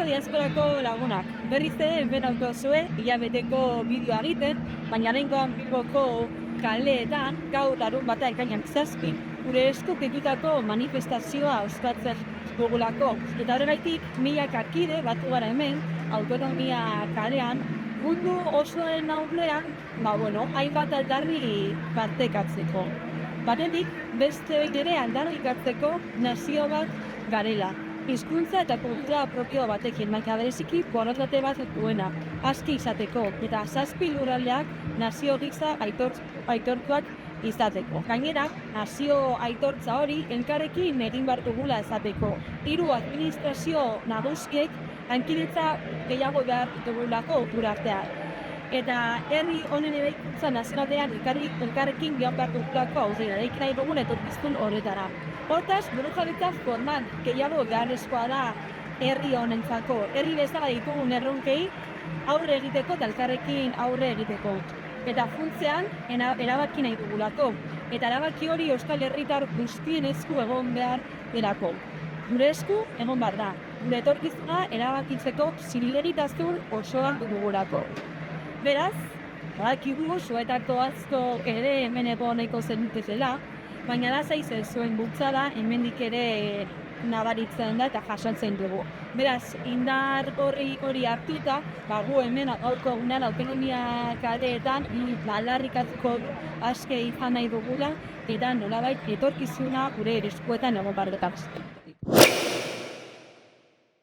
Kaixo diaskorako lagunak, berriz ere hemen autozue hilabeteko bideoa egiten, baina oraingoan Bilboko kaleetan gaur larunbata ekainak 7 gure esku deitutako manifestazioa ospatzen dugulako. Eta horregatik milaka kide batu gara hemen autonomia kalean, mundu osoaren aurrean, hainbat aldarri partekatzeko. Batetik, beste ere aldarrikatzeko nazio bat garela. Hizkuntza eta kultura propio batekin, baina bereziki borondate bat duena, aski izateko, eta 7 lurraldeak nazio gisa aitortuak izateko. Gainera, nazio aitortza hori elkarrekin egin behar dugula izateko. 3 administrazio nagusiek lankidetza gehiago behar dugulako urartean. Eta herri honen eraikuntza nazionalean elkarrekin joan behar dugulako aurrera, eraiki nahi dugun etorkizun horretara. Hortaz, burujabetza formal gehiago beharrezkoa da herri honentzako. Herri bezala ditugun erronkei aurre egiteko eta elkarrekin aurre egiteko. Eta funtsean erabaki nahi dugulako. Eta erabaki hori euskal herritar guztien esku egon behar delako. Gure esku egon behar da. Gure etorkizuna erabakitzeko zilegitasuna osoa dugulako. Beraz, badakigu zuetako asko ere hemen egon nahiko zenutela, baina lasai zuen bultzada hemendik ere nabaritzen da eta jasotzen dugu. Beraz, indar hori hartuta, gu hemen gaurko egunean autonomia kaleetan aldarrikatzeko aske izan nahi dugula eta nolabait etorkizuna gure eskuetan egon behar dela.